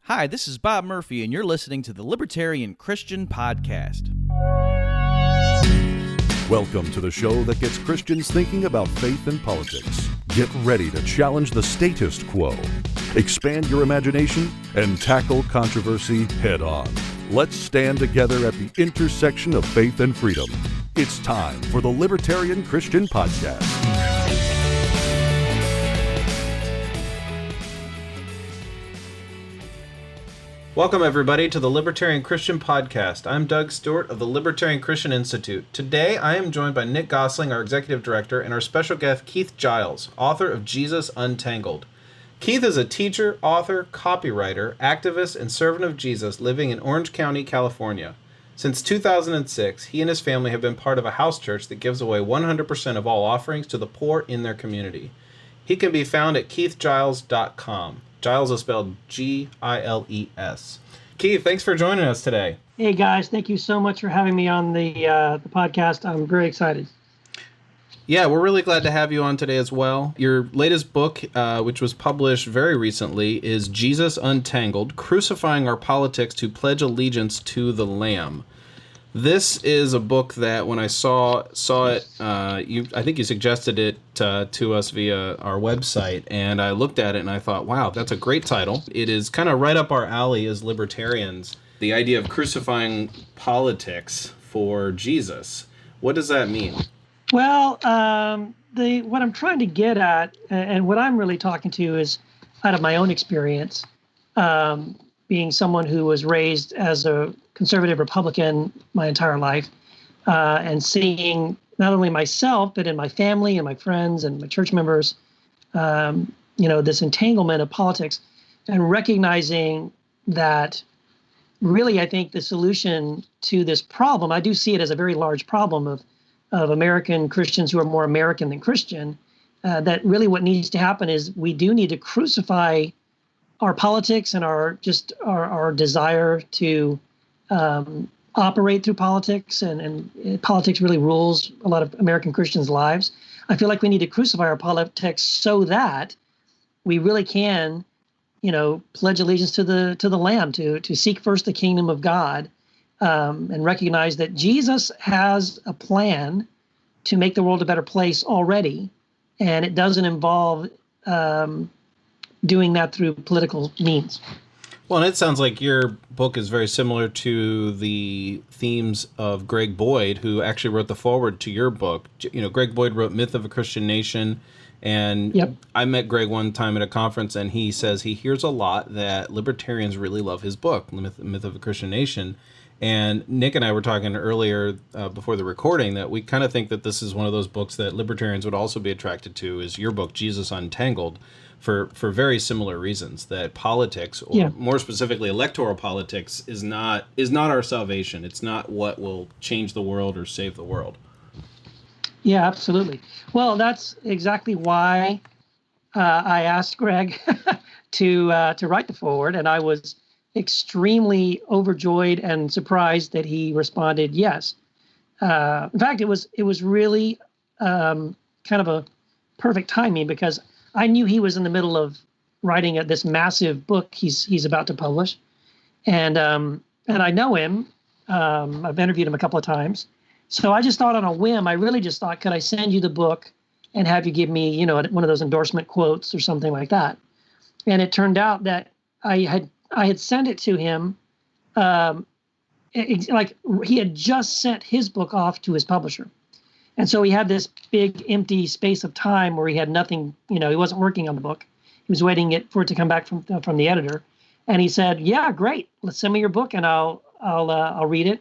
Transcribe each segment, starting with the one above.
Hi, this is Bob Murphy, and you're listening to the Libertarian Christian Podcast. Welcome to the show that gets Christians thinking about faith and politics. Get ready to challenge the status quo, expand your imagination, and tackle controversy head on. Let's stand together at the intersection of faith and freedom. It's time for the Libertarian Christian Podcast. Welcome, everybody, to the Libertarian Christian Podcast. I'm Doug Stewart of the Libertarian Christian Institute. Today, I am joined by Nick Gosling, our Executive Director, and our special guest, Keith Giles, author of Jesus Untangled. Keith is a teacher, author, copywriter, activist, and servant of Jesus living in Orange County, California. Since 2006, he and his family have been part of a house church that gives away 100% of all offerings to the poor in their community. He can be found at keithgiles.com. Giles is spelled Giles. Keith, thanks for joining us today. Hey guys, thank you so much for having me on the podcast. I'm very excited. Yeah, we're really glad to have you on today as well. Your latest book, which was published very recently, is Jesus Untangled: Crucifying Our Politics to Pledge Allegiance to the Lamb. This is a book that when I saw it, I think you suggested it to us via our website, and I looked at it and I thought, wow, that's a great title. It is kind of right up our alley as libertarians, the idea of crucifying politics for Jesus. What does that mean? Well, what I'm trying to get at, and what I'm really talking to is out of my own experience, being someone who was raised as a conservative Republican my entire life, and seeing not only myself, but in my family and my friends and my church members, this entanglement of politics, and recognizing that really I think the solution to this problem, I do see it as a very large problem of American Christians who are more American than Christian, that really what needs to happen is we do need to crucify our politics and our desire to operate through politics, and politics really rules a lot of American Christians' lives. I feel like we need to crucify our politics so that we really can, pledge allegiance to the Lamb, to seek first the kingdom of God, and recognize that Jesus has a plan to make the world a better place already, and it doesn't involve doing that through political means. Well, and it sounds like your book is very similar to the themes of Greg Boyd, who actually wrote the foreword to your book. Greg Boyd wrote Myth of a Christian Nation, and Yep. I met Greg one time at a conference, and he says he hears a lot that libertarians really love his book, Myth of a Christian Nation. And Nick and I were talking earlier before the recording that we kind of think that this is one of those books that libertarians would also be attracted to, is your book, Jesus Untangled, for very similar reasons, that politics, or more specifically electoral politics, is not our salvation. It's not what will change the world or save the world. Yeah, absolutely. Well, that's exactly why I asked Greg to write the foreword, and I was extremely overjoyed and surprised that he responded yes. In fact, it was really kind of a perfect timing, because I knew he was in the middle of writing this massive book he's about to publish, and I know him. I've interviewed him a couple of times, so I just thought on a whim. I really just thought, could I send you the book and have you give me, one of those endorsement quotes or something like that? And it turned out that I had sent it to him, like he had just sent his book off to his publisher. And so he had this big empty space of time where he had nothing, he wasn't working on the book. He was waiting for it to come back from the editor. And he said, yeah, great. Let's send me your book and I'll read it.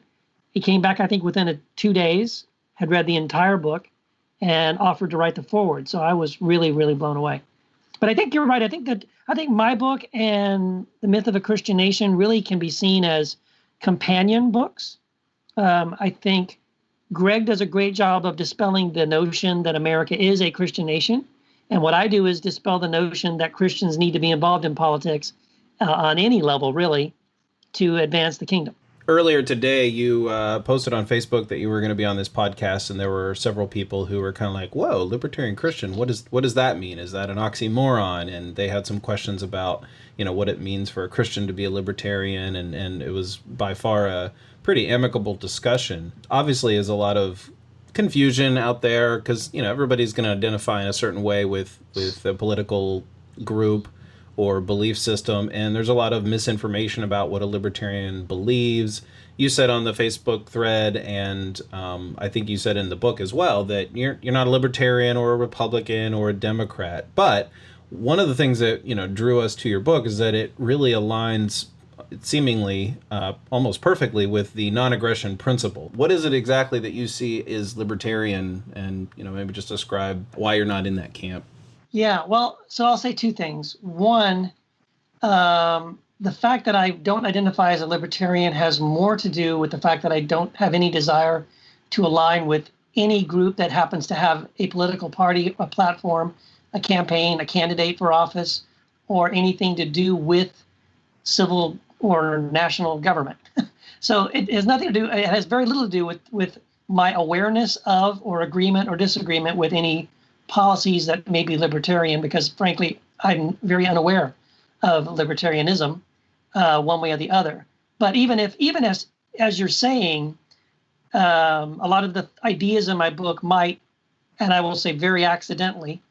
He came back, I think, within 2 days, had read the entire book and offered to write the foreword. So I was really, really blown away. But I think you're right. I think my book and The Myth of a Christian Nation really can be seen as companion books. I think Greg does a great job of dispelling the notion that America is a Christian nation. And what I do is dispel the notion that Christians need to be involved in politics on any level, really, to advance the kingdom. Earlier today, you posted on Facebook that you were going to be on this podcast, and there were several people who were kind of like, "Whoa, libertarian Christian, what does that mean? Is that an oxymoron?" And they had some questions about, what it means for a Christian to be a libertarian, and it was by far a pretty amicable discussion. Obviously, there's a lot of confusion out there because everybody's going to identify in a certain way with a political group or belief system, and there's a lot of misinformation about what a libertarian believes. You said on the Facebook thread, and I think you said in the book as well, that you're not a libertarian or a Republican or a Democrat. But one of the things that drew us to your book is that it really aligns seemingly almost perfectly with the non-aggression principle. What is it exactly that you see is libertarian, and maybe just describe why you're not in that camp? Yeah, well, so I'll say two things. One, the fact that I don't identify as a libertarian has more to do with the fact that I don't have any desire to align with any group that happens to have a political party, a platform, a campaign, a candidate for office, or anything to do with civil or national government. So it has nothing to do, it has very little to do with my awareness of or agreement or disagreement with any policies that may be libertarian, because frankly, I'm very unaware of libertarianism one way or the other. But even as you're saying, a lot of the ideas in my book might, and I will say very accidentally,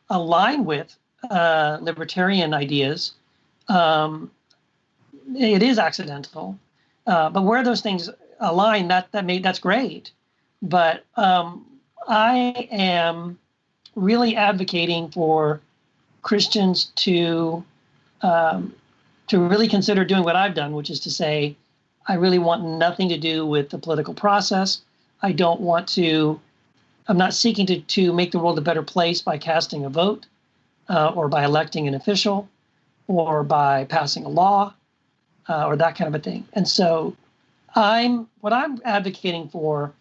align with libertarian ideas. It is accidental, but where those things align, that's great. But I am really advocating for Christians to really consider doing what I've done, which is to say, I really want nothing to do with the political process. I'm not seeking to make the world a better place by casting a vote, or by electing an official, or by passing a law, or that kind of a thing. And so what I'm advocating for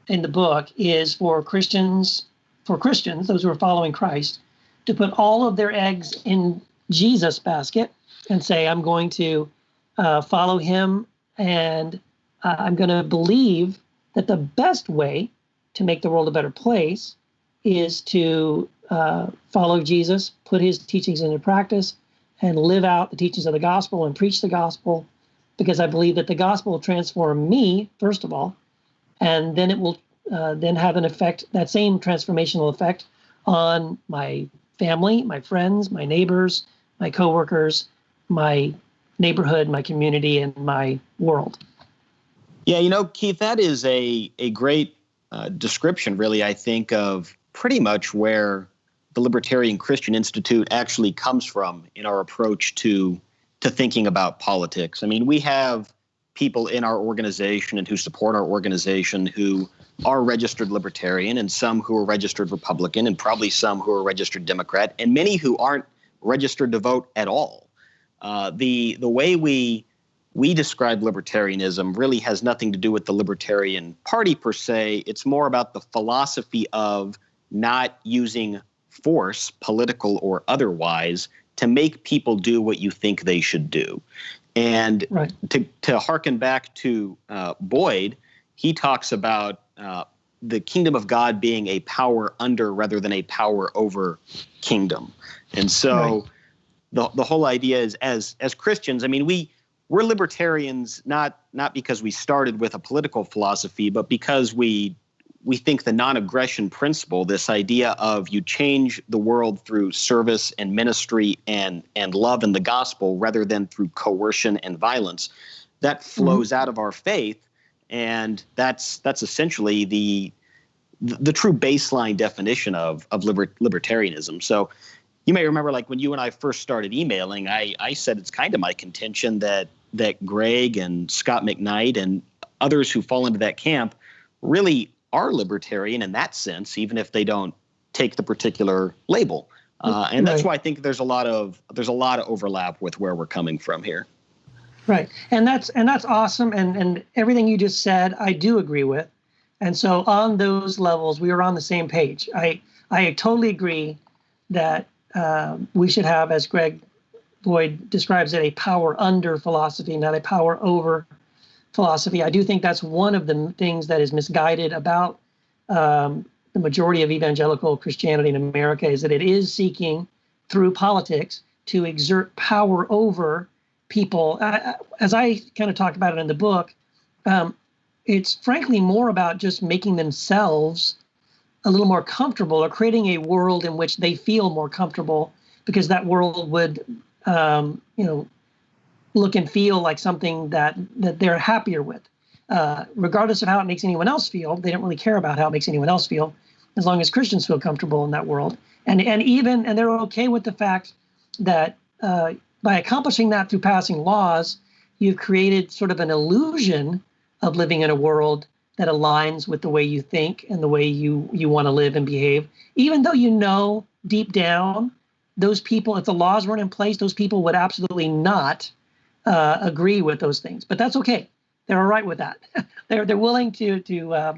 in the book is for Christians, those who are following Christ, to put all of their eggs in Jesus' basket and say, I'm going to follow him, and I'm going to believe that the best way to make the world a better place is to follow Jesus, put his teachings into practice, and live out the teachings of the gospel and preach the gospel, because I believe that the gospel will transform me, first of all, and then it will then have an effect, that same transformational effect, on my family, my friends, my neighbors, my coworkers, my neighborhood, my community, and my world. Yeah, Keith, that is a great description, really, I think, of pretty much where the Libertarian Christian Institute actually comes from in our approach to thinking about politics. I mean, we have people in our organization and who support our organization who are registered Libertarian, and some who are registered Republican, and probably some who are registered Democrat, and many who aren't registered to vote at all. The way we describe libertarianism really has nothing to do with the Libertarian Party per se. It's more about the philosophy of not using force, political or otherwise, to make people do what you think they should do. And right. to hearken back to Boyd, he talks about the kingdom of God being a power under rather than a power over kingdom. And so right. the whole idea is, as Christians, I mean, we're libertarians not because we started with a political philosophy, but because we think the non-aggression principle, this idea of you change the world through service and ministry and love and the gospel rather than through coercion and violence, that flows out of our faith. And that's essentially the true baseline definition of libertarianism. So you may remember, like when you and I first started emailing, I said it's kind of my contention that Greg and Scott McKnight and others who fall into that camp really are libertarian in that sense, even if they don't take the particular label. And that's why I think there's a lot of overlap with where we're coming from here. Right. And that's awesome. And everything you just said, I do agree with. And so on those levels, we are on the same page. I totally agree that we should have, as Greg Boyd describes it, a power under philosophy, not a power over philosophy. I do think that's one of the things that is misguided about the majority of evangelical Christianity in America, is that it is seeking through politics to exert power over people. As I kind of talk about it in the book, it's frankly more about just making themselves a little more comfortable, or creating a world in which they feel more comfortable, because that world would, look and feel like something that they're happier with. Regardless of how it makes anyone else feel, they don't really care about how it makes anyone else feel, as long as Christians feel comfortable in that world. And they're okay with the fact that by accomplishing that through passing laws, you've created sort of an illusion of living in a world that aligns with the way you think and the way you want to live and behave, even though you know deep down those people, if the laws weren't in place, those people would absolutely not agree with those things. But that's okay. They're all right with that. They're willing to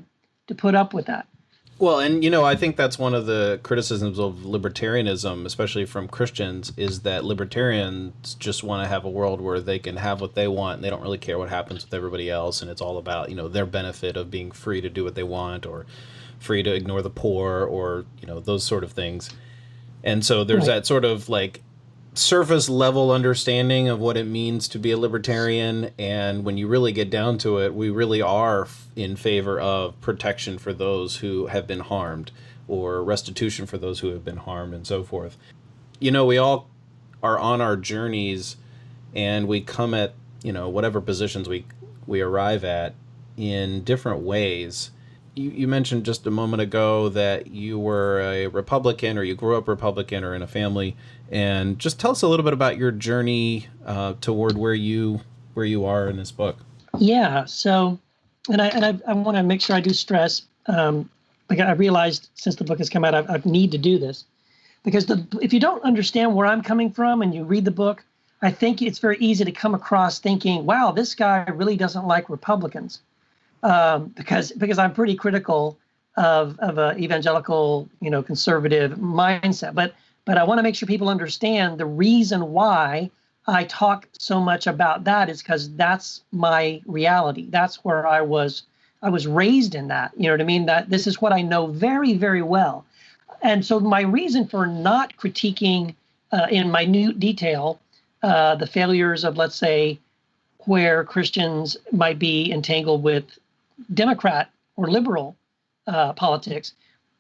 put up with that. Well, and I think that's one of the criticisms of libertarianism, especially from Christians, is that libertarians just want to have a world where they can have what they want and they don't really care what happens with everybody else, and it's all about, their benefit of being free to do what they want, or free to ignore the poor, or, those sort of things. And so there's that sort of like surface level understanding of what it means to be a libertarian, and when you really get down to it, we really are in favor of protection for those who have been harmed, or restitution for those who have been harmed, and so forth. We all are on our journeys, and we come at whatever positions we arrive at in different ways. You mentioned just a moment ago that you were a Republican, or you grew up Republican, or in a family, and just tell us a little bit about your journey toward where you are in this book. Yeah. So, and I want to make sure I do stress. Like I realized since the book has come out, I need to do this, because if you don't understand where I'm coming from and you read the book, I think it's very easy to come across thinking, "Wow, this guy really doesn't like Republicans." Because I'm pretty critical of an evangelical, conservative mindset. But I want to make sure people understand the reason why I talk so much about that is because that's my reality. That's where I was raised in that. You know what I mean? That this is what I know very, very well. And so my reason for not critiquing in minute detail the failures of, let's say, where Christians might be entangled with Democrat or liberal politics,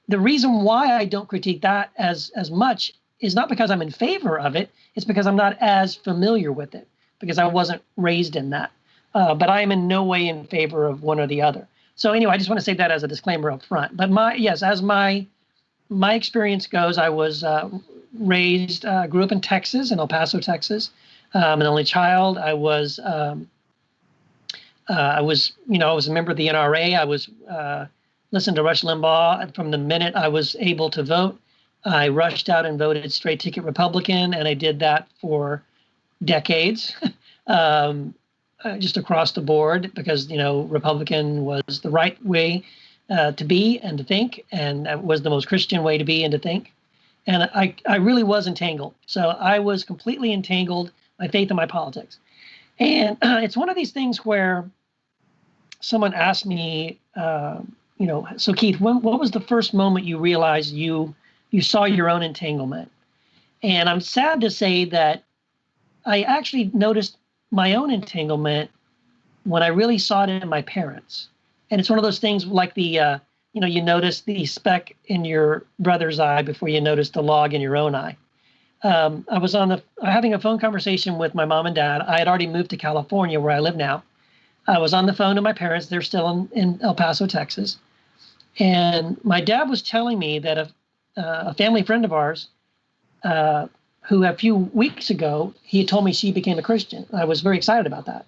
the reason why I don't critique that as much is not because I'm in favor of it. It's because I'm not as familiar with it, because I wasn't raised in that. But I am in no way in favor of one or the other. So anyway, I just want to say that as a disclaimer up front. But as my experience goes, I was grew up in Texas, in El Paso, Texas. I'm an only child. I was a member of the NRA. I was listened to Rush Limbaugh from the minute I was able to vote. I rushed out and voted straight ticket Republican, and I did that for decades, just across the board, because Republican was the right way to be and to think, and that was the most Christian way to be and to think. And I really was entangled. So I was completely entangled, my faith and my politics. And it's one of these things where someone asked me, so Keith, what was the first moment you realized you saw your own entanglement? And I'm sad to say that I actually noticed my own entanglement when I really saw it in my parents. And it's one of those things like the, you notice the speck in your brother's eye before you notice the log in your own eye. I was having a phone conversation with my mom and dad. I had already moved to California, where I live now. I was on the phone to my parents. They're still in El Paso, Texas. And my dad was telling me that a family friend of ours, who a few weeks ago, he had told me she became a Christian. I was very excited about that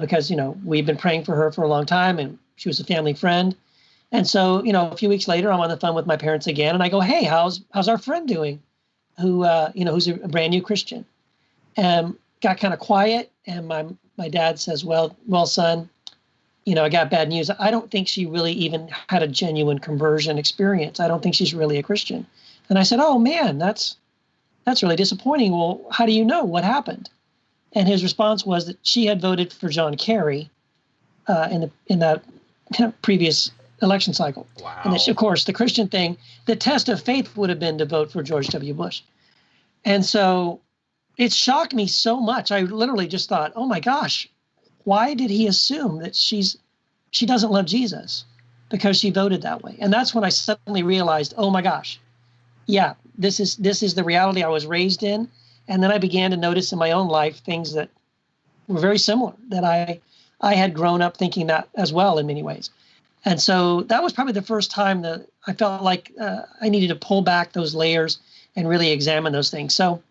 because, we've been praying for her for a long time, and she was a family friend. And so, a few weeks later, I'm on the phone with my parents again, and I go, "Hey, how's our friend doing? Who's a brand new Christian?" And got kind of quiet, and my dad says, well, son, I got bad news. I don't think she really even had a genuine conversion experience. I don't think she's really a Christian. And I said, "Oh man, that's really disappointing. Well, how do you know? What happened?" And his response was that she had voted for John Kerry, in that previous election cycle. Wow. And of course, the Christian thing, the test of faith would have been to vote for George W. Bush. And so it shocked me so much. I literally just thought, oh my gosh, why did he assume that she doesn't love Jesus because she voted that way? And that's when I suddenly realized, oh my gosh, yeah, this is the reality I was raised in. And then I began to notice in my own life things that were very similar, that I had grown up thinking that as well in many ways. And so that was probably the first time that I felt like I needed to pull back those layers and really examine those things. So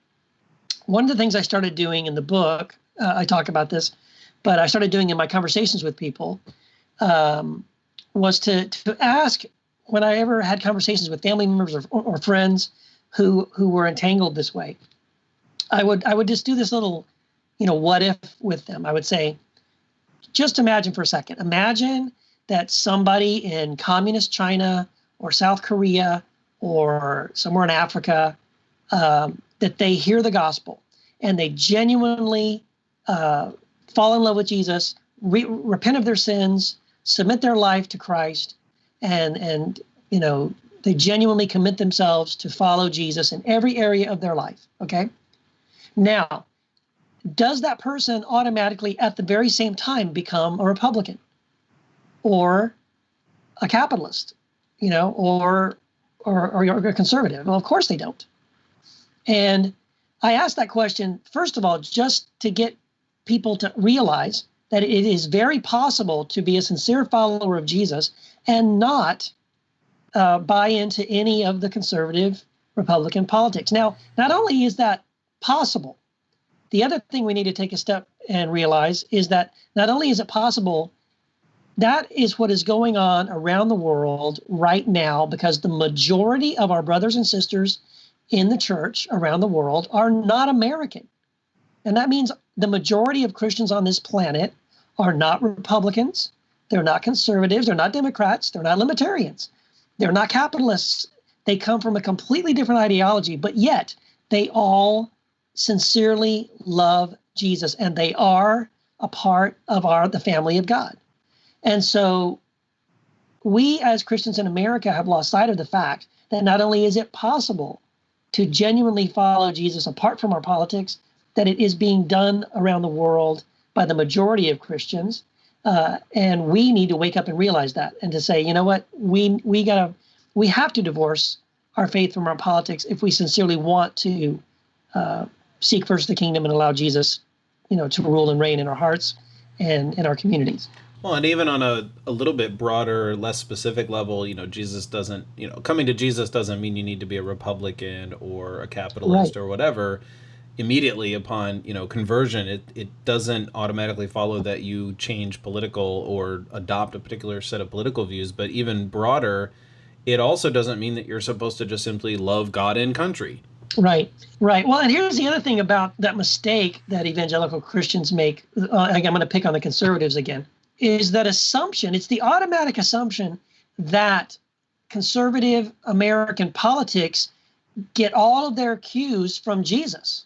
one of the things I started doing in the book, I talk about this, but I started doing in my conversations with people, was to ask, when I ever had conversations with family members or friends who were entangled this way, I would just do this little, what if with them. I would say, just imagine for a second. Imagine that somebody in communist China or South Korea or somewhere in Africa, that they hear the gospel and they genuinely fall in love with Jesus, repent of their sins, submit their life to Christ, and they genuinely commit themselves to follow Jesus in every area of their life. Okay. Now, does that person automatically at the very same time become a Republican or a capitalist, or a conservative? Well, of course they don't. And I asked that question, first of all, just to get people to realize that it is very possible to be a sincere follower of Jesus and not buy into any of the conservative Republican politics. Now, not only is that possible, the other thing we need to take a step and realize is that not only is it possible, that is what is going on around the world right now, because the majority of our brothers and sisters in the church around the world are not American. And that means the majority of Christians on this planet are not Republicans, they're not conservatives, they're not Democrats, they're not libertarians, they're not capitalists. They come from a completely different ideology, but yet they all sincerely love Jesus, and they are a part of the family of God. And so we as Christians in America have lost sight of the fact that not only is it possible to genuinely follow Jesus apart from our politics, that it is being done around the world by the majority of Christians. And we need to wake up and realize that, and to say, you know what, we have to divorce our faith from our politics if we sincerely want to seek first the kingdom and allow Jesus, to rule and reign in our hearts and in our communities. Well, and even on a little bit broader, less specific level, Jesus doesn't, coming to Jesus doesn't mean you need to be a Republican or a capitalist or whatever. Immediately upon, conversion, it doesn't automatically follow that you change political or adopt a particular set of political views. But even broader, it also doesn't mean that you're supposed to just simply love God and country. Right. Well, and here's the other thing about that mistake that evangelical Christians make. I'm going to pick on the conservatives again. Is that assumption? It's the automatic assumption that conservative American politics get all of their cues from Jesus,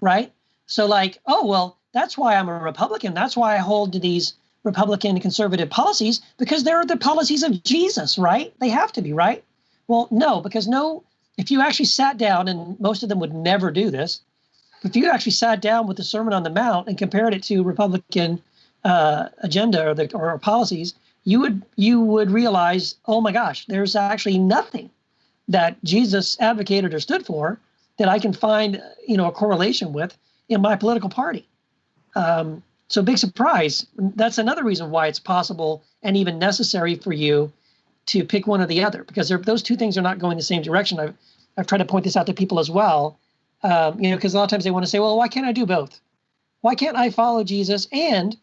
right? So like, oh, well, that's why I'm a Republican. That's why I hold to these Republican conservative policies, because they're the policies of Jesus, right? They have to be, right? Well, no, because if you actually sat down, and most of them would never do this, if you actually sat down with the Sermon on the Mount and compared it to Republican agenda or policies, you would realize, oh my gosh, there's actually nothing that Jesus advocated or stood for that I can find, a correlation with in my political party. So big surprise. That's another reason why it's possible and even necessary for you to pick one or the other, because those two things are not going the same direction. I've tried to point this out to people as well, because a lot of times they want to say, well, why can't I do both? Why can't I follow Jesus and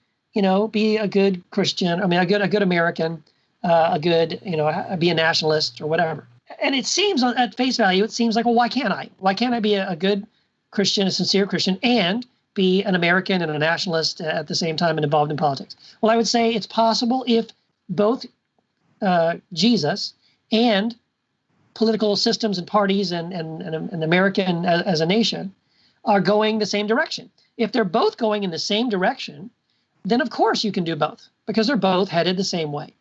be a good Christian? I mean, a good American, be a nationalist or whatever. And it seems at face value, it seems like, well, why can't I? Why can't I be a good Christian, a sincere Christian, and be an American and a nationalist at the same time and involved in politics? Well, I would say it's possible if both Jesus and political systems and parties and America as a nation are going the same direction. If they're both going in the same direction, then of course you can do both, because they're both headed the same way.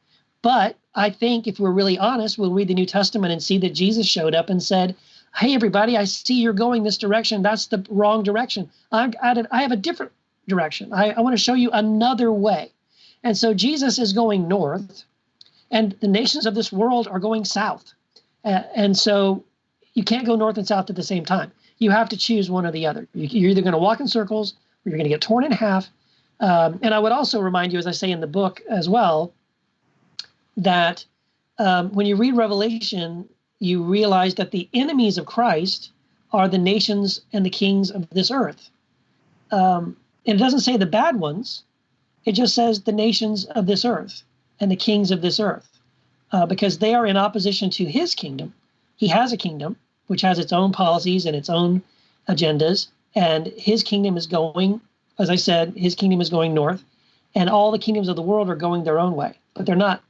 But I think if we're really honest, we'll read the New Testament and see that Jesus showed up and said, hey, everybody, I see you're going this direction. That's the wrong direction. I have a different direction. I want to show you another way. And so Jesus is going north, and the nations of this world are going south. And so you can't go north and south at the same time. You have to choose one or the other. You're either going to walk in circles or you're going to get torn in half. And I would also remind you, as I say in the book as well, that when you read Revelation, you realize that the enemies of Christ are the nations and the kings of this earth. And it doesn't say the bad ones. It just says the nations of this earth and the kings of this earth, because they are in opposition to his kingdom. He has a kingdom which has its own policies and its own agendas, and his kingdom is going, as I said, his kingdom is going north, and all the kingdoms of the world are going their own way, but they're not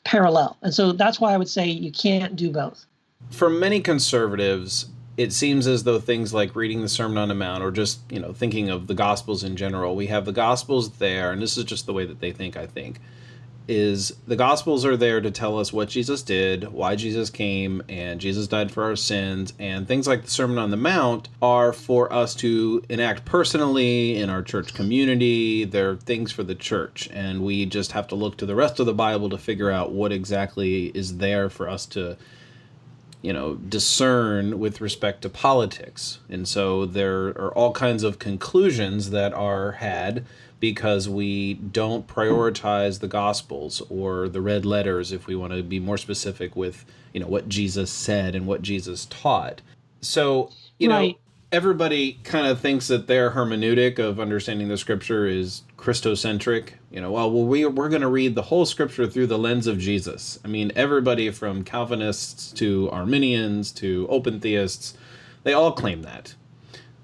parallel. And so that's why I would say you can't do both. For many conservatives, it seems as though things like reading the Sermon on the Mount, or just, thinking of the Gospels in general, we have the Gospels there, and this is just the way that they think, I think, is the Gospels are there to tell us what Jesus did, why Jesus came, and Jesus died for our sins, and things like the Sermon on the Mount are for us to enact personally in our church community. They're things for the church, and we just have to look to the rest of the Bible to figure out what exactly is there for us to discern with respect to politics. And so there are all kinds of conclusions that are had because we don't prioritize the Gospels or the red letters, if we want to be more specific with, what Jesus said and what Jesus taught. So, Right. Everybody kind of thinks that their hermeneutic of understanding the Scripture is Christocentric. We're going to read the whole Scripture through the lens of Jesus. I mean, everybody from Calvinists to Arminians to open theists, they all claim that.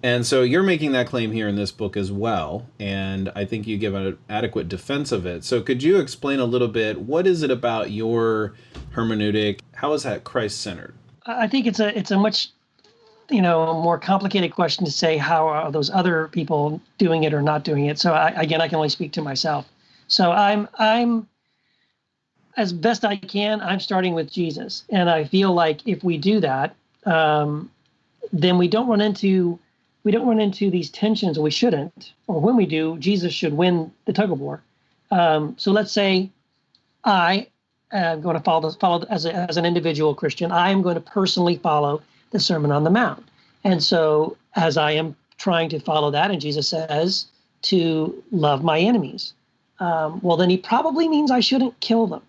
And so you're making that claim here in this book as well, and I think you give an adequate defense of it. So could you explain a little bit, what is it about your hermeneutic? How is that Christ-centered? I think it's a much more complicated question to say how are those other people doing it or not doing it. So I can only speak to myself. So I'm as best I can, I'm starting with Jesus, and I feel like if we do that, then we don't run into these tensions, or we shouldn't. Or when we do, Jesus should win the tug of war. So let's say I am going to follow as an individual Christian. I am going to personally follow the Sermon on the Mount. And so as I am trying to follow that, and Jesus says to love my enemies, well, then he probably means I shouldn't kill them,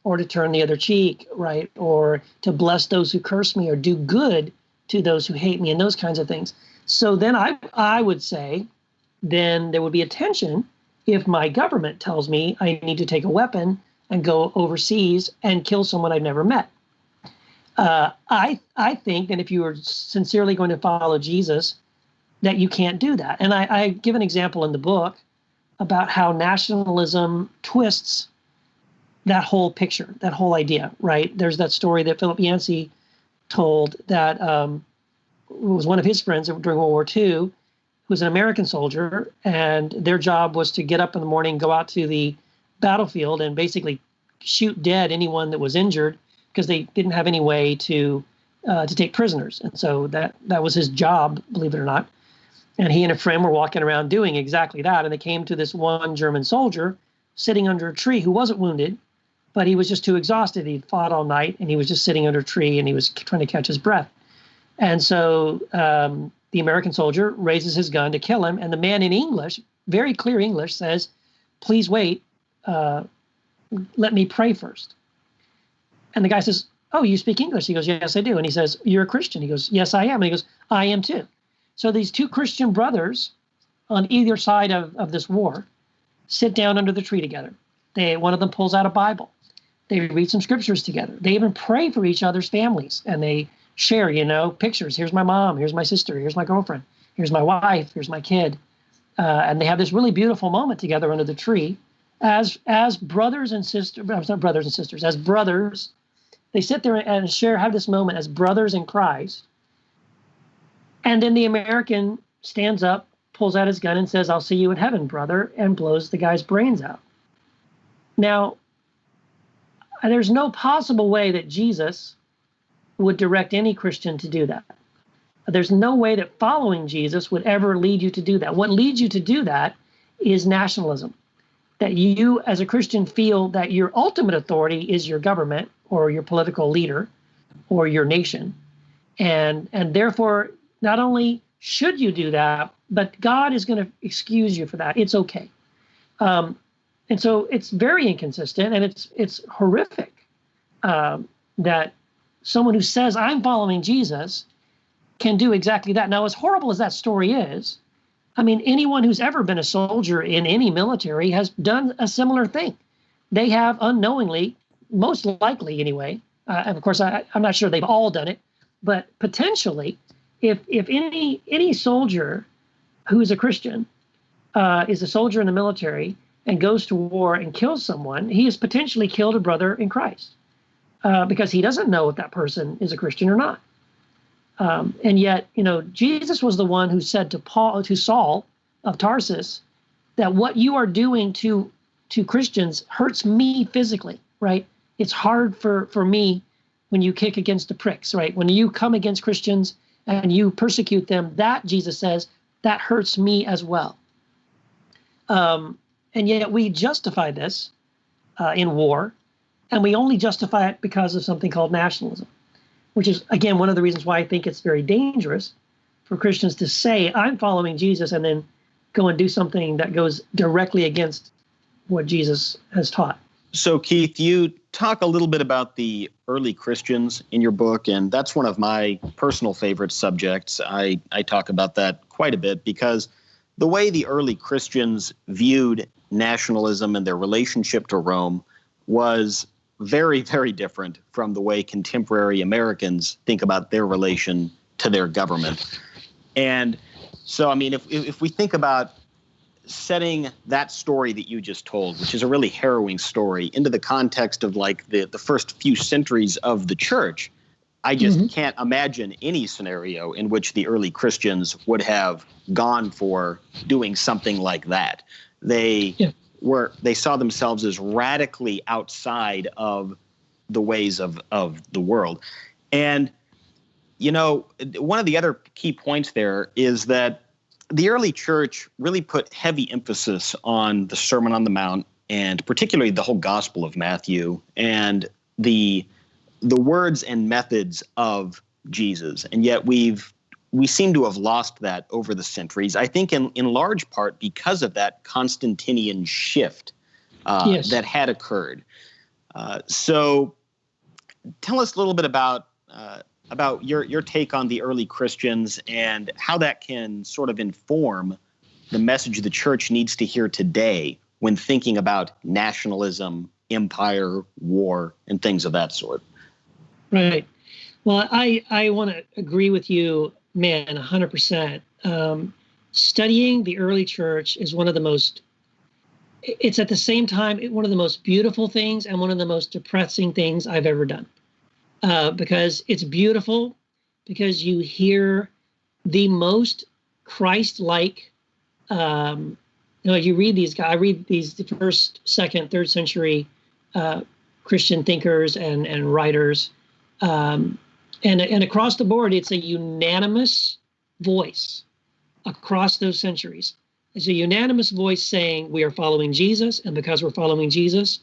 or to turn the other cheek, right? Or to bless those who curse me, or do good to those who hate me, and those kinds of things. So then I would say, then there would be a tension if my government tells me I need to take a weapon and go overseas and kill someone I've never met. I think that if you are sincerely going to follow Jesus, that you can't do that. And I give an example in the book about how nationalism twists that whole picture, that whole idea, right? There's that story that Philip Yancey told that was one of his friends during World War II, who was an American soldier, and their job was to get up in the morning, go out to the battlefield, and basically shoot dead anyone that was injured, because they didn't have any way to take prisoners. And so that was his job, believe it or not. And he and a friend were walking around doing exactly that. And they came to this one German soldier sitting under a tree who wasn't wounded, but he was just too exhausted. He'd fought all night, and he was just sitting under a tree, and he was trying to catch his breath. And so the American soldier raises his gun to kill him. And the man in English, very clear English, says, "Please wait, let me pray first." And the guy says, "Oh, you speak English?" He goes, "Yes, I do." And he says, "You're a Christian?" He goes, "Yes, I am." And he goes, "I am too." So these two Christian brothers on either side of this war sit down under the tree together. One of them pulls out a Bible. They read some scriptures together. They even pray for each other's families, and they share, pictures. Here's my mom. Here's my sister. Here's my girlfriend. Here's my wife. Here's my kid. And they have this really beautiful moment together under the tree as brothers and sisters. Not brothers and sisters, as brothers. They sit there and have this moment as brothers in Christ. And then the American stands up pulls out his gun and says, "I'll see you in heaven, brother," and blows the guy's brains out. Now, there's no possible way that Jesus would direct any Christian to do that. There's no way that following Jesus would ever lead you to do that. What leads you to do that is nationalism. That you, as a Christian, feel that your ultimate authority is your government or your political leader or your nation. And therefore, not only should you do that, but God is going to excuse you for that. It's okay. And so it's very inconsistent, and it's horrific that someone who says, "I'm following Jesus," can do exactly that. Now, as horrible as that story is, I mean, anyone who's ever been a soldier in any military has done a similar thing. They have unknowingly, most likely anyway, and of course, I'm not sure they've all done it, but potentially, if any soldier who is a Christian is a soldier in the military and goes to war and kills someone, he has potentially killed a brother in Christ because he doesn't know if that person is a Christian or not. And yet, Jesus was the one who said to Saul of Tarsus, that what you are doing to Christians hurts me physically, right? It's hard for me when you kick against the pricks, right? When you come against Christians and you persecute them, that, Jesus says, that hurts me as well. And yet we justify this in war, and we only justify it because of something called nationalism, which is, again, one of the reasons why I think it's very dangerous for Christians to say, "I'm following Jesus," and then go and do something that goes directly against what Jesus has taught. So, Keith, you talk a little bit about the early Christians in your book, and that's one of my personal favorite subjects. I talk about that quite a bit because the way the early Christians viewed nationalism and their relationship to Rome was very, very different from the way contemporary Americans think about their relation to their government. And so, I mean, if we think about setting that story that you just told, which is a really harrowing story, into the context of like the first few centuries of the church, I just can't imagine any scenario in which the early Christians would have gone for doing something like that. They saw themselves as radically outside of the ways of the world. And, one of the other key points there is that the early church really put heavy emphasis on the Sermon on the Mount, and particularly the whole Gospel of Matthew and the words and methods of Jesus. And yet we seem to have lost that over the centuries, I think in large part because of that Constantinian shift that had occurred. So tell us a little bit about your take on the early Christians and how that can sort of inform the message the church needs to hear today when thinking about nationalism, empire, war, and things of that sort. Right. Well, I want to agree with you, man, 100%. Studying the early church is it's at the same time one of the most beautiful things and one of the most depressing things I've ever done. Because it's beautiful, because you hear the most Christ-like, you read these guys, I read these the first, second, third century Christian thinkers and writers, and across the board, it's a unanimous voice across those centuries. It's a unanimous voice saying we are following Jesus, and because we're following Jesus,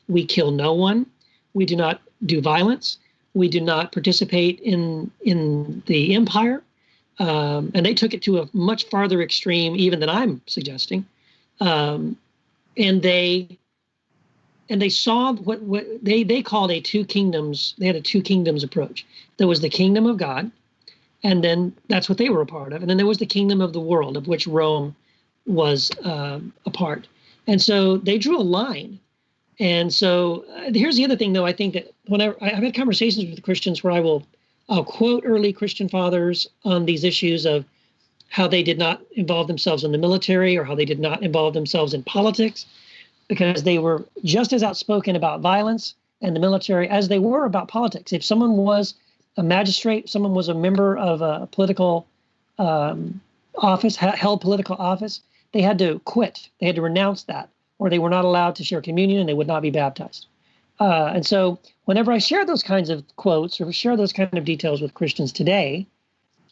we kill no one, we do not do violence, we do not participate in the empire, and they took it to a much farther extreme even than I'm suggesting, and they saw what they called a two kingdoms. They had a two kingdoms approach. There was the kingdom of God, and then that's what they were a part of, and then there was the kingdom of the world, of which Rome was a part. And so they drew a line. And so here's the other thing, though. I think that whenever I've had conversations with Christians where I'll quote early Christian fathers on these issues of how they did not involve themselves in the military or how they did not involve themselves in politics, because they were just as outspoken about violence and the military as they were about politics. If someone was a magistrate, someone was a member of a political office, held political office, they had to quit. They had to renounce that, or they were not allowed to share communion and they would not be baptized. And so whenever I share those kinds of quotes or share those kind of details with Christians today,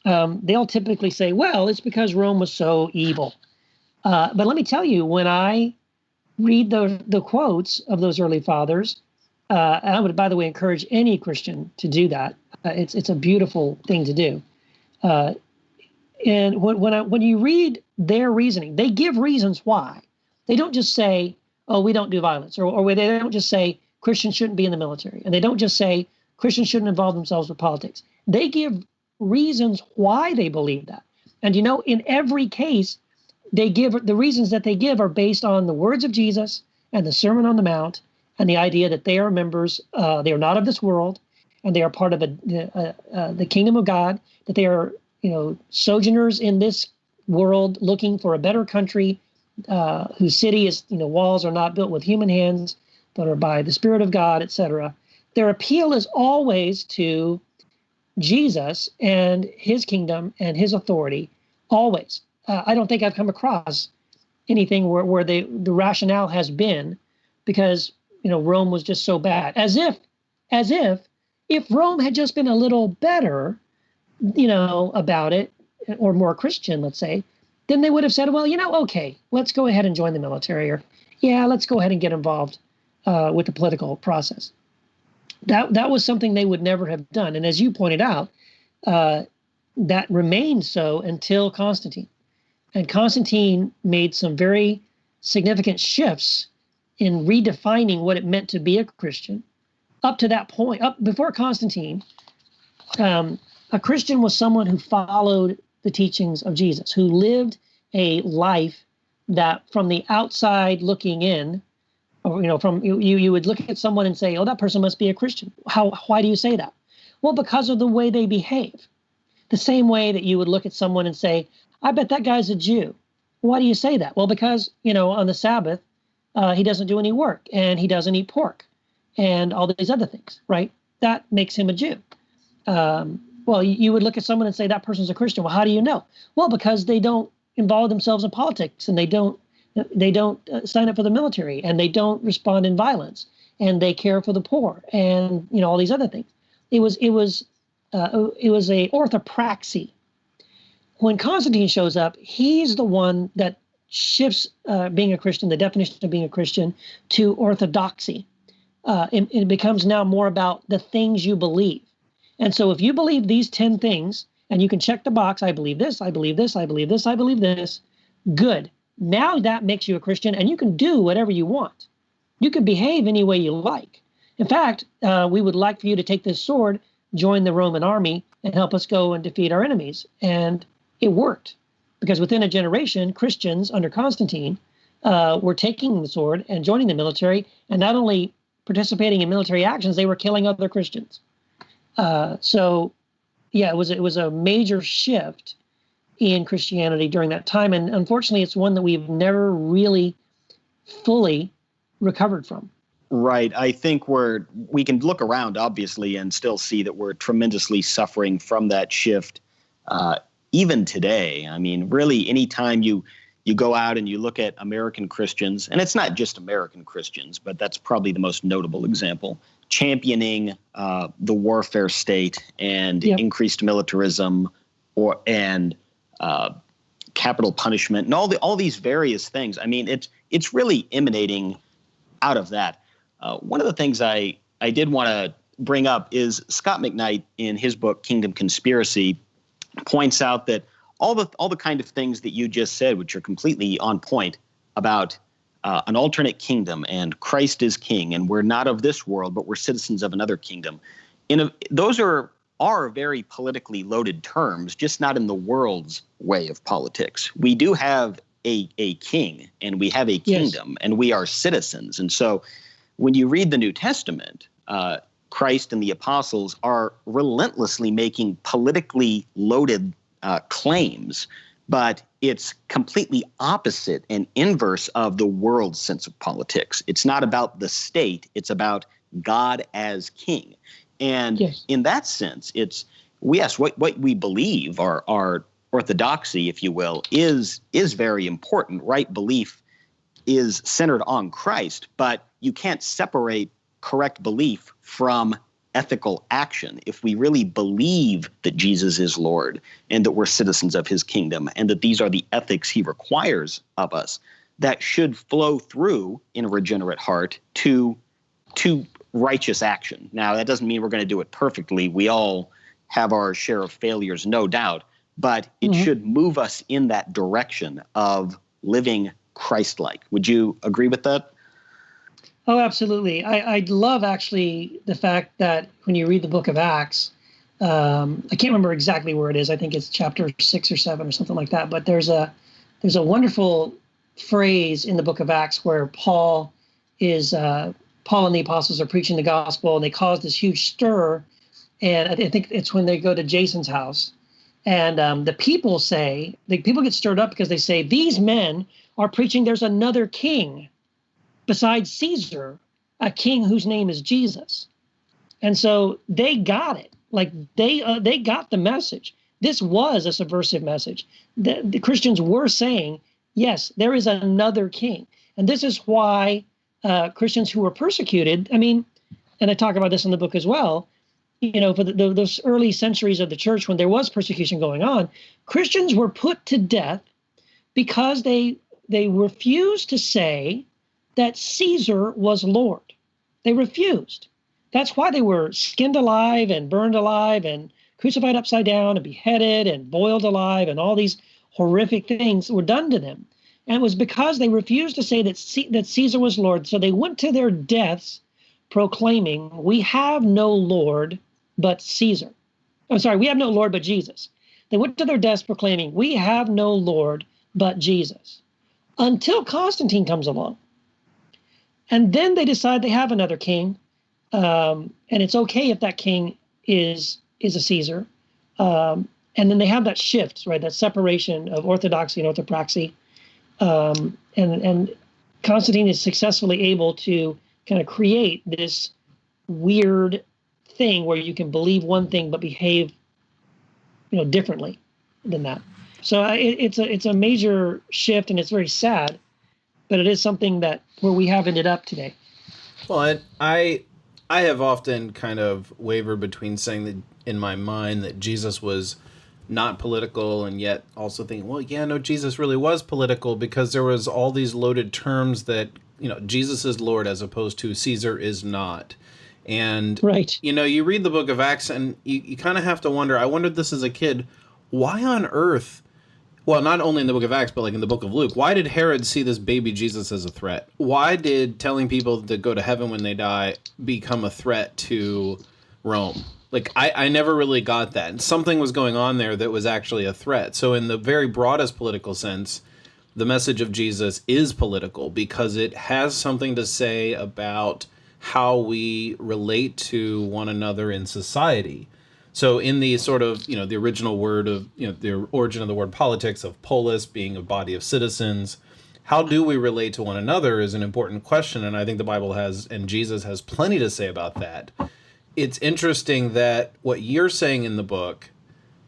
they'll typically say, well, it's because Rome was so evil. But let me tell you, when I read the quotes of those early fathers, and I would, by the way, encourage any Christian to do that. It's a beautiful thing to do. And when you read their reasoning, they give reasons why. They don't just say, oh, we don't do violence, or they don't just say Christians shouldn't be in the military, and they don't just say Christians shouldn't involve themselves with politics. They give reasons why they believe that. And in every case, they give the reasons that they give are based on the words of Jesus and the Sermon on the Mount and the idea that they are members, they are not of this world, and they are part of the kingdom of God, that they are sojourners in this world looking for a better country, whose city is, walls are not built with human hands, but are by the Spirit of God, etc. Their appeal is always to Jesus and his kingdom and his authority, always. I don't think I've come across anything where the rationale has been because, Rome was just so bad. As if Rome had just been a little better, about it, or more Christian, let's say, then they would have said, well, okay, let's go ahead and join the military, or yeah, let's go ahead and get involved with the political process. That was something they would never have done. And as you pointed out, that remained so until Constantine. And Constantine made some very significant shifts in redefining what it meant to be a Christian. Up to that point, up before Constantine, a Christian was someone who followed the teachings of Jesus, who lived a life that from the outside looking in, or, from you would look at someone and say, oh, that person must be a Christian. Why do you say that? Well, because of the way they behave. The same way that you would look at someone and say, I bet that guy's a Jew. Why do you say that? Well, because, on the Sabbath, he doesn't do any work and he doesn't eat pork and all these other things, right? That makes him a Jew. Well, you would look at someone and say that person's a Christian. Well, how do you know? Well, because they don't involve themselves in politics and they don't sign up for the military and they don't respond in violence and they care for the poor and, all these other things. It was a orthopraxy. When Constantine shows up, he's the one that shifts being a Christian, the definition of being a Christian, to orthodoxy. It becomes now more about the things you believe. And so if you believe these 10 things, and you can check the box, I believe this, I believe this, I believe this, I believe this, good. Now that makes you a Christian, and you can do whatever you want. You can behave any way you like. In fact, we would like for you to take this sword, join the Roman army, and help us go and defeat our enemies. And it worked, because within a generation, Christians under Constantine were taking the sword and joining the military, and not only participating in military actions, they were killing other Christians. So, yeah, it was a major shift in Christianity during that time, and unfortunately, it's one that we've never really fully recovered from. Right. I think we can look around, obviously, and still see that we're tremendously suffering from that shift. Even today, I mean, really, anytime you go out and you look at American Christians, and it's not just American Christians, but that's probably the most notable example, championing the warfare state and increased militarism and capital punishment and all these various things. I mean, it's really emanating out of that. One of the things I did want to bring up is Scott McKnight in his book Kingdom Conspiracy points out that all the kind of things that you just said, which are completely on point about an alternate kingdom and Christ is king and we're not of this world, but we're citizens of another kingdom. Those are very politically loaded terms, just not in the world's way of politics. We do have a king and we have a kingdom and we are citizens. And so when you read the New Testament, Christ and the apostles are relentlessly making politically loaded claims, but it's completely opposite and inverse of the world's sense of politics. It's not about the state. It's about God as king. And in that sense, it's what we believe are orthodoxy, if you will, is very important. Right belief is centered on Christ, but you can't separate correct belief from ethical action. If we really believe that Jesus is Lord and that we're citizens of his kingdom and that these are the ethics he requires of us, that should flow through in a regenerate heart to righteous action. Now, that doesn't mean we're going to do it perfectly. We all have our share of failures, no doubt, but it should move us in that direction of living Christ-like. Would you agree with that? Oh, absolutely. I love actually the fact that when you read the book of Acts, I can't remember exactly where it is. I think it's chapter 6 or 7 or something like that. But there's a wonderful phrase in the book of Acts where Paul and the apostles are preaching the gospel, and they cause this huge stir. And I think it's when they go to Jason's house, and the people get stirred up because they say, these men are preaching there's another king besides Caesar, a king whose name is Jesus. And so they got it. Like they got the message. This was a subversive message. The Christians were saying, yes, there is another king. And this is why Christians who were persecuted, and I talk about this in the book as well, for those early centuries of the church when there was persecution going on, Christians were put to death because they refused to say that Caesar was Lord. They refused. That's why they were skinned alive and burned alive and crucified upside down and beheaded and boiled alive, and all these horrific things were done to them. And it was because they refused to say that Caesar was Lord. So they went to their deaths proclaiming, we have no Lord but Caesar. I'm sorry, we have no Lord but Jesus. They went to their deaths proclaiming, we have no Lord but Jesus. Until Constantine comes along. And then they decide they have another king, and it's okay if that king is a Caesar. And then they have that shift, right? That separation of orthodoxy and orthopraxy. And Constantine is successfully able to kind of create this weird thing where you can believe one thing but behave, differently than that. So it's a major shift, and it's very sad, but it is something where we have ended up today. Well, I have often kind of wavered between saying that in my mind that Jesus was not political, and yet also thinking, well, yeah, no, Jesus really was political, because there was all these loaded terms that, Jesus is Lord as opposed to Caesar is not. And, right. You read the book of Acts and you kind of have to wonder, I wondered this as a kid, why on earth, well, not only in the book of Acts, but like in the book of Luke, why did Herod see this baby Jesus as a threat? Why did telling people to go to heaven when they die become a threat to Rome? Like, I never really got that. And something was going on there that was actually a threat. So in the very broadest political sense, the message of Jesus is political because it has something to say about how we relate to one another in society. So in the sort of, the original word of, the origin of the word politics, of polis being a body of citizens, how do we relate to one another is an important question. And I think the Bible has, and Jesus has plenty to say about that. It's interesting that what you're saying in the book,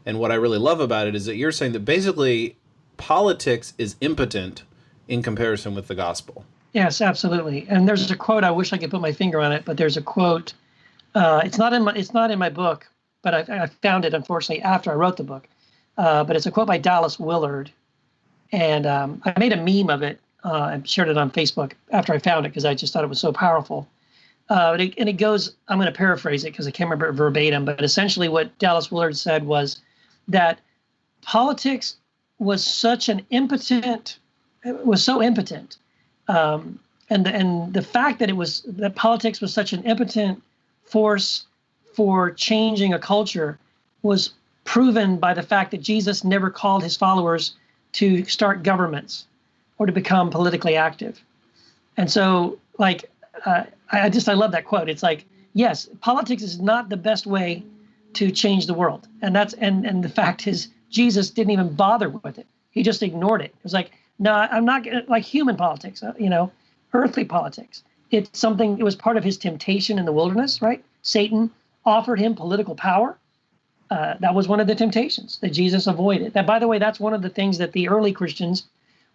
and what I really love about it, is that you're saying that basically politics is impotent in comparison with the gospel. Yes, absolutely. And there's a quote, I wish I could put my finger on it, but there's a quote, it's not in my book, but I found it, unfortunately, after I wrote the book. But it's a quote by Dallas Willard. And I made a meme of it and shared it on Facebook after I found it because I just thought it was so powerful. And it goes, I'm going to paraphrase it because I can't remember it verbatim, but essentially what Dallas Willard said was that politics was so impotent. And the fact that politics was such an impotent force for changing a culture was proven by the fact that Jesus never called his followers to start governments or to become politically active. And so, I love that quote. It's like, yes, politics is not the best way to change the world. And the fact is, Jesus didn't even bother with it. He just ignored it. It was like, no, I'm not like human politics, earthly politics. It was part of his temptation in the wilderness, right? Satan offered him political power, that was one of the temptations that Jesus avoided. That, by the way, that's one of the things that the early Christians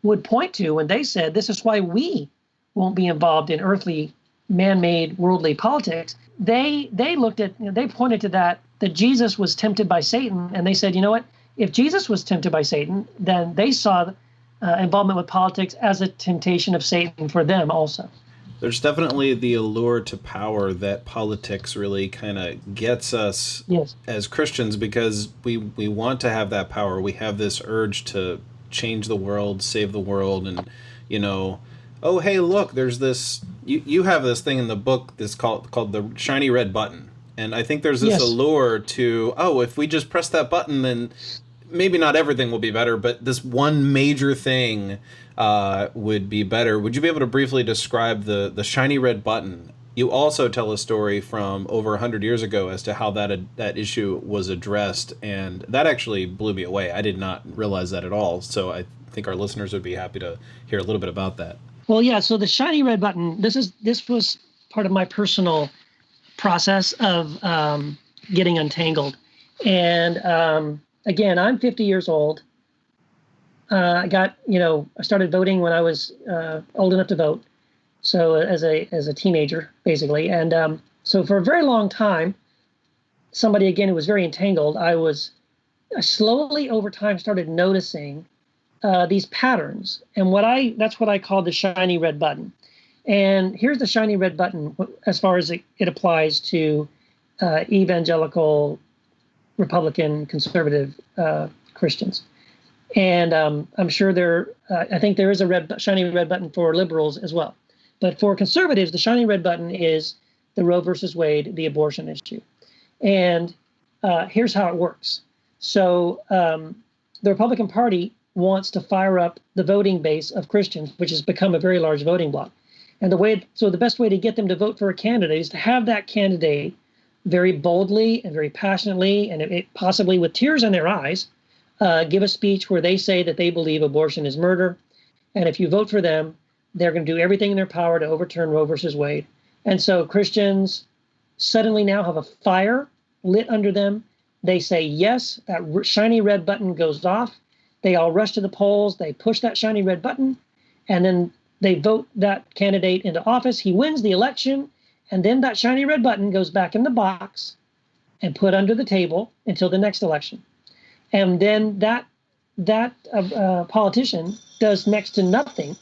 would point to when they said, this is why we won't be involved in earthly, man-made, worldly politics. They looked at, they pointed to that Jesus was tempted by Satan, and they said, you know what? If Jesus was tempted by Satan, then they saw involvement with politics as a temptation of Satan for them also. There's definitely the allure to power that politics really kind of gets us as Christians, because we want to have that power. We have this urge to change the world, save the world, and, you know, oh, hey, look, there's this, you have this thing in the book that's called the shiny red button. And I think there's this allure to, oh, if we just press that button, then maybe not everything will be better, but this one major thing would be better. Would you be able to briefly describe the shiny red button? You also tell a story from over 100 years ago as to how that issue was addressed, and that actually blew me away. I did not realize that at all, so I think our listeners would be happy to hear a little bit about that. Well, yeah, so the shiny red button, this was part of my personal process of getting untangled. And again, I'm 50 years old. I started voting when I was old enough to vote. So as a teenager, basically. And so for a very long time, somebody, again, who was very entangled, I slowly over time started noticing these patterns. And that's what I call the shiny red button. And here's the shiny red button as far as it applies to evangelical, Republican, conservative Christians. And I'm sure I think there is a shiny red button for liberals as well. But for conservatives, the shiny red button is the Roe versus Wade, the abortion issue. And here's how it works. So the Republican Party wants to fire up the voting base of Christians, which has become a very large voting bloc. And the best way to get them to vote for a candidate is to have that candidate very boldly and very passionately, and possibly with tears in their eyes, give a speech where they say that they believe abortion is murder. And if you vote for them, they're going to do everything in their power to overturn Roe versus Wade. And so Christians suddenly now have a fire lit under them. They say yes, that shiny red button goes off. They all rush to the polls. They push that shiny red button, and then they vote that candidate into office. He wins the election, and then that shiny red button goes back in the box and put under the table until the next election. And then that politician does next to nothing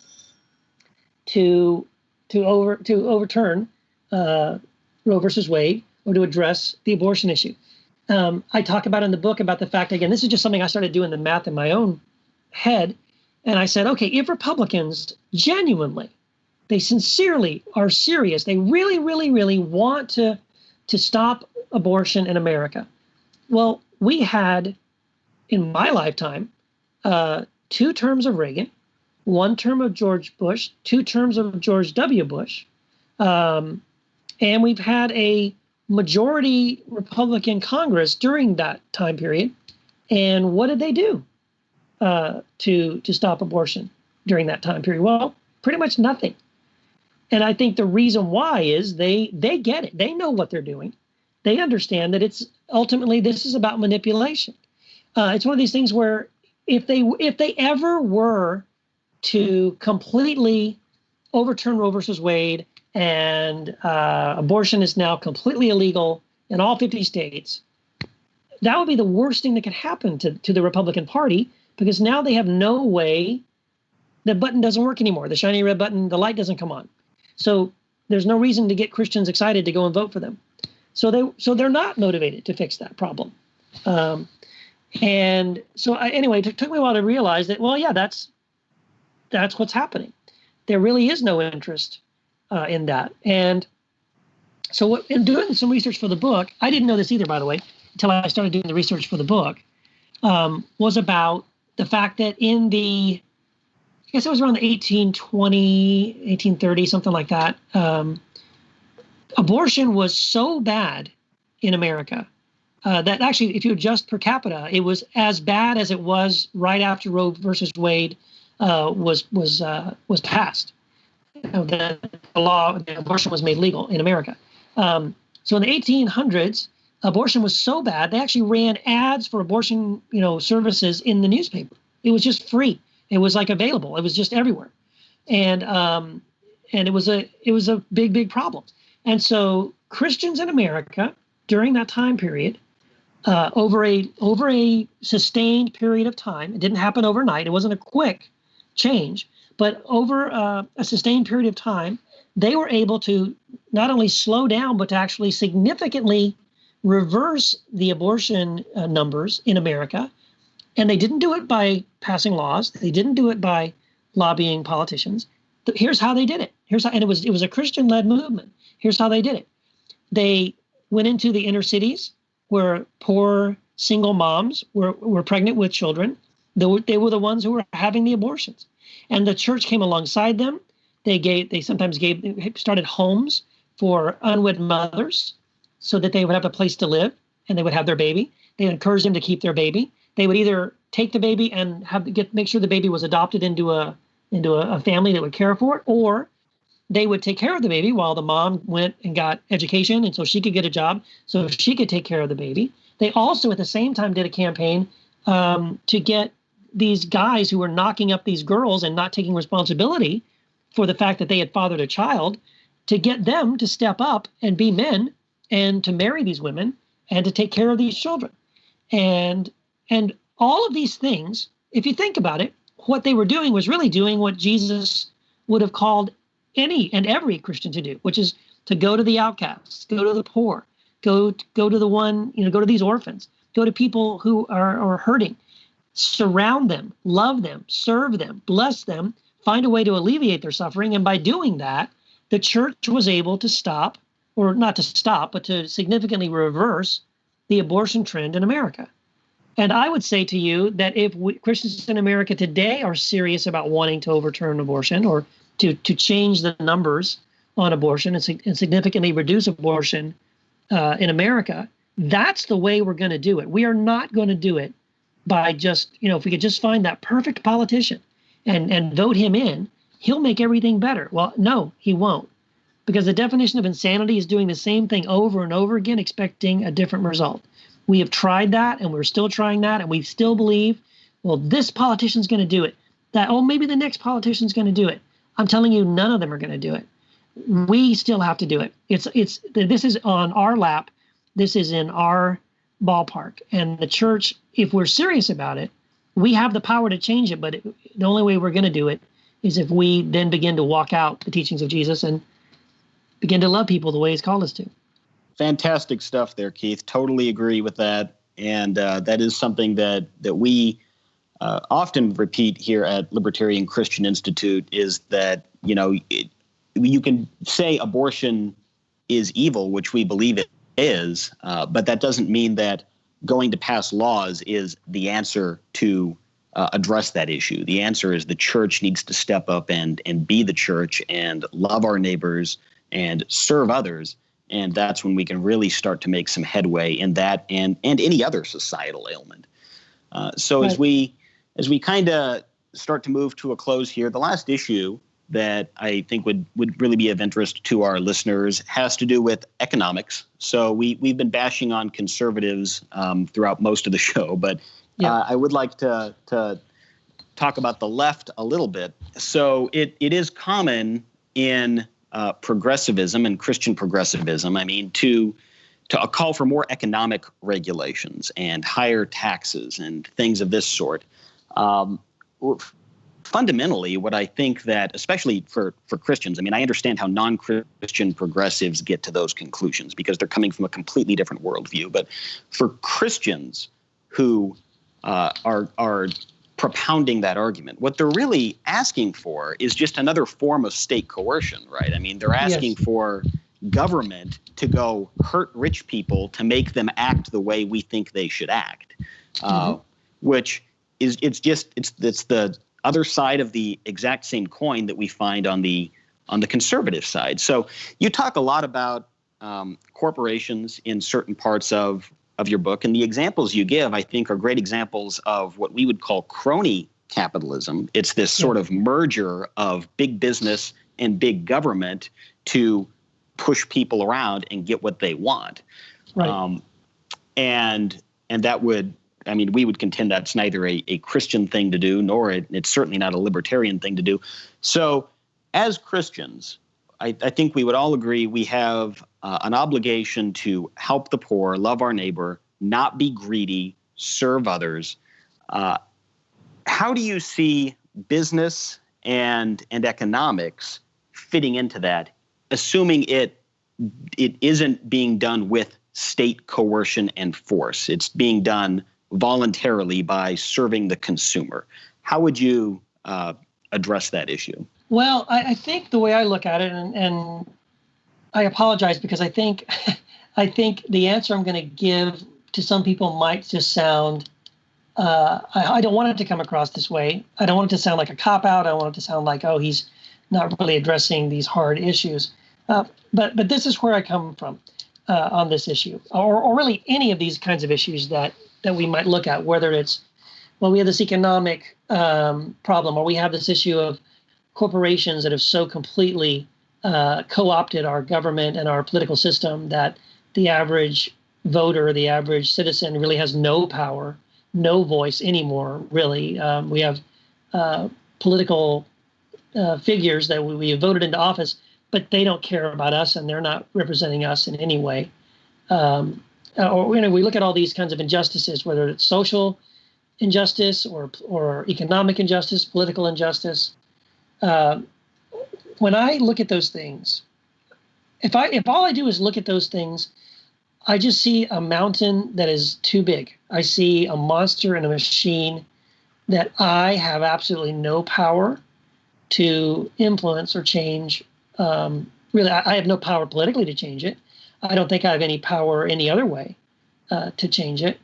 to overturn Roe versus Wade or to address the abortion issue. I talk about in the book about the fact, again, this is just something I started doing the math in my own head. And I said, okay, if Republicans genuinely, they sincerely are serious, they really, really, really want to stop abortion in America. Well, we had, in my lifetime, 2 terms of Reagan, 1 term of George Bush, 2 terms of George W. Bush, and we've had a majority Republican Congress during that time period. And what did they do to stop abortion during that time period? Well, pretty much nothing. And I think the reason why is they get it. They know what they're doing. They understand that this is about manipulation. It's one of these things where if they ever were to completely overturn Roe versus Wade and abortion is now completely illegal in all 50 states, that would be the worst thing that could happen to the Republican Party, because now they have no way, the button doesn't work anymore. The shiny red button, the light doesn't come on. So there's no reason to get Christians excited to go and vote for them. So they're not motivated to fix that problem. And so anyway, it took me a while to realize that, well, yeah, that's what's happening. There really is no interest in that. And so in doing some research for the book, I didn't know this either, by the way, until I started doing the research for the book, was about the fact that in the, I guess it was around the 1820, 1830, something like that, abortion was so bad in America that actually, if you adjust per capita, it was as bad as it was right after Roe versus Wade was passed. The law, abortion was made legal in America. So in the 1800s, abortion was so bad, they actually ran ads for abortion, services in the newspaper. It was just free. It was like available. It was just everywhere. And it was a big, big problem. And so Christians in America during that time period, over a sustained period of time, it didn't happen overnight. It wasn't a quick change, but over a sustained period of time, they were able to not only slow down, but to actually significantly reverse the abortion numbers in America. And they didn't do it by passing laws. They didn't do it by lobbying politicians. Here's how they did it. And it was a Christian-led movement. Here's how they did it. They went into the inner cities where poor single moms were pregnant with children. They were the ones who were having the abortions. And the church came alongside them. They sometimes started homes for unwed mothers so that they would have a place to live and they would have their baby. They encouraged them to keep their baby. They would either take the baby and make sure the baby was adopted into a family that would care for it, or they would take care of the baby while the mom went and got education, and so she could get a job, so she could take care of the baby. They also, at the same time, did a campaign to get these guys who were knocking up these girls and not taking responsibility for the fact that they had fathered a child, to get them to step up and be men and to marry these women and to take care of these children. And all of these things, if you think about it, what they were doing was really doing what Jesus would have called any and every Christian to do, which is to go to the outcasts, go to the poor, go to the one, go to these orphans, go to people who are hurting, surround them, love them, serve them, bless them, find a way to alleviate their suffering. And by doing that, the church was able to stop, or not to stop, but to significantly reverse the abortion trend in America. And I would say to you that if Christians in America today are serious about wanting to overturn abortion or to change the numbers on abortion and significantly reduce abortion in America, that's the way we're going to do it. We are not going to do it by just, if we could just find that perfect politician and vote him in, he'll make everything better. Well, no, he won't. Because the definition of insanity is doing the same thing over and over again, expecting a different result. We have tried that, and we're still trying that, and we still believe, well, this politician's going to do it. Maybe the next politician's going to do it. I'm telling you, none of them are going to do it. We still have to do it. This is on our lap. This is in our ballpark. And the church, if we're serious about it, we have the power to change it. But the only way we're going to do it is if we then begin to walk out the teachings of Jesus and begin to love people the way he's called us to. Fantastic stuff there, Keith. Totally agree with that. And that is something that we often repeat here at Libertarian Christian Institute, is that, you can say abortion is evil, which we believe it is, but that doesn't mean that going to pass laws is the answer to address that issue. The answer is the church needs to step up and be the church and love our neighbors and serve others. And that's when we can really start to make some headway in that and any other societal ailment. So right. as we kind of start to move to a close here, the last issue that I think would really be of interest to our listeners has to do with economics. So we've been bashing on conservatives throughout most of the show, but I would like to talk about the left a little bit. So it is common in progressivism and Christian progressivism, to call for more economic regulations and higher taxes and things of this sort. Fundamentally, what I think that, especially for Christians, I understand how non-Christian progressives get to those conclusions because they're coming from a completely different worldview. But for Christians who are propounding that argument, what they're really asking for is just another form of state coercion, right? They're asking for government to go hurt rich people to make them act the way we think they should act, which is it's the other side of the exact same coin that we find on the conservative side. So you talk a lot about corporations in certain parts of your book, and the examples you give, I think, are great examples of what we would call crony capitalism. It's this sort of merger of big business and big government to push people around and get what they want. Right. And that would, I mean, we would contend that's neither a Christian thing to do, nor it's certainly not a libertarian thing to do. So as Christians, I think we would all agree we have an obligation to help the poor, love our neighbor, not be greedy, serve others. How do you see business and economics fitting into that, assuming it isn't being done with state coercion and force? It's being done voluntarily by serving the consumer. How would you address that issue? Well, I think the way I look at it, and I apologize because I think the answer I'm going to give to some people might just sound, I don't want it to come across this way. I don't want it to sound like a cop-out. I don't want it to sound like, oh, he's not really addressing these hard issues. But this is where I come from on this issue, or really any of these kinds of issues that we might look at, whether it's, well, we have this economic problem, or we have this issue of corporations that have so completely co-opted our government and our political system that the average voter, the average citizen really has no power, no voice anymore, really. We have political figures that we have voted into office, but they don't care about us and they're not representing us in any way. Or we look at all these kinds of injustices, whether it's social injustice or economic injustice, political injustice. When I look at those things, if all I do is look at those things, I just see a mountain that is too big. I see a monster and a machine that I have absolutely no power to influence or change. Really, I have no power politically to change it. I don't think I have any power any other way to change it.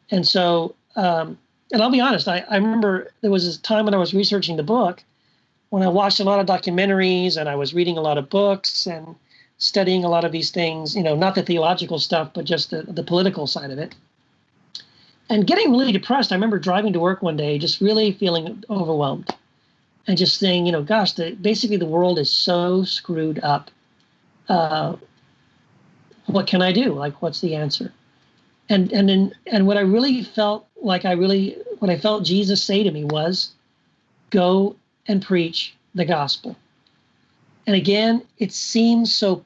And so, and I'll be honest, I remember there was this time when I was researching the book when I watched a lot of documentaries and I was reading a lot of books and studying a lot of these things, not the theological stuff, but just the political side of it. And getting really depressed. I remember driving to work one day, just really feeling overwhelmed and just saying, gosh, basically the world is so screwed up. What can I do? Like, what's the answer? And what I really felt like what I felt Jesus say to me was, go and preach the gospel. And again, it seems so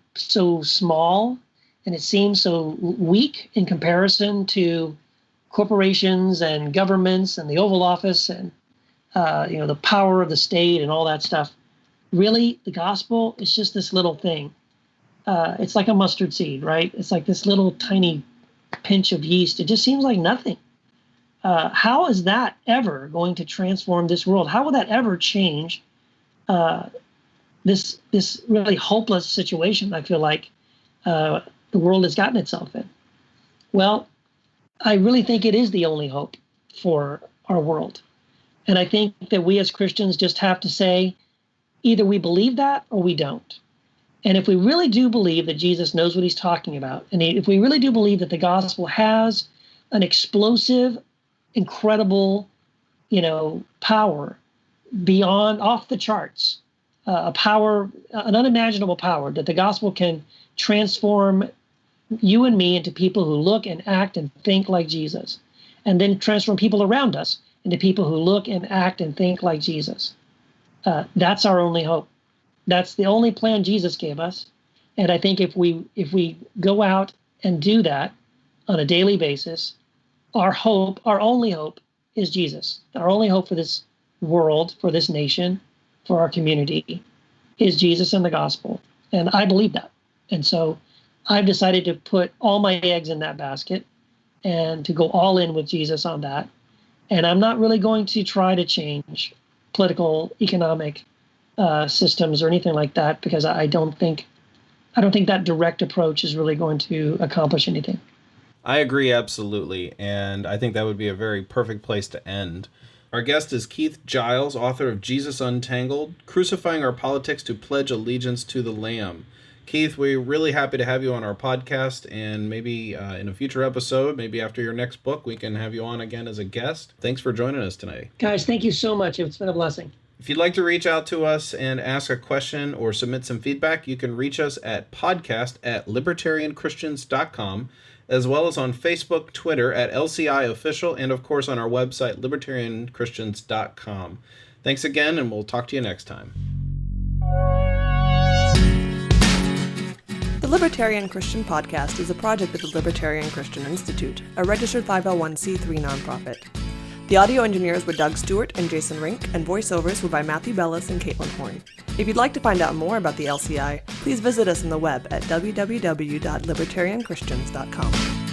small and it seems so weak in comparison to corporations and governments and the Oval Office and the power of the state and all that stuff. Really, the gospel is just this little thing. It's like a mustard seed, right? It's like this little tiny pinch of yeast. It just seems like nothing. How is that ever going to transform this world? How will that ever change this really hopeless situation I feel like the world has gotten itself in? Well, I really think it is the only hope for our world. And I think that we as Christians just have to say, either we believe that or we don't. And if we really do believe that Jesus knows what he's talking about, and if we really do believe that the gospel has an explosive, incredible, power beyond, off the charts, a power, an unimaginable power, that the gospel can transform you and me into people who look and act and think like Jesus, and then transform people around us into people who look and act and think like Jesus. That's our only hope. That's the only plan Jesus gave us. And I think if we go out and do that on a daily basis, our only hope is Jesus. Our only hope for this world, for this nation, for our community is Jesus and the gospel. And I believe that. And so I've decided to put all my eggs in that basket and to go all in with Jesus on that. And I'm not really going to try to change political, economic systems or anything like that, because I don't think that direct approach is really going to accomplish anything. I agree absolutely, and I think that would be a very perfect place to end. Our guest is Keith Giles, author of Jesus Untangled, Crucifying Our Politics to Pledge Allegiance to the Lamb. Keith, we're really happy to have you on our podcast, and maybe in a future episode, maybe after your next book, we can have you on again as a guest. Thanks for joining us tonight. Guys, thank you so much. It's been a blessing. If you'd like to reach out to us and ask a question or submit some feedback, you can reach us at podcast@libertarianchristians.com. as well as on Facebook, Twitter at LCI Official, and of course on our website, libertarianchristians.com. Thanks again, and we'll talk to you next time. The Libertarian Christian Podcast is a project of the Libertarian Christian Institute, a registered 501c3 nonprofit. The audio engineers were Doug Stewart and Jason Rink, and voiceovers were by Matthew Bellis and Caitlin Horn. If you'd like to find out more about the LCI, please visit us on the web at www.libertarianchristians.com.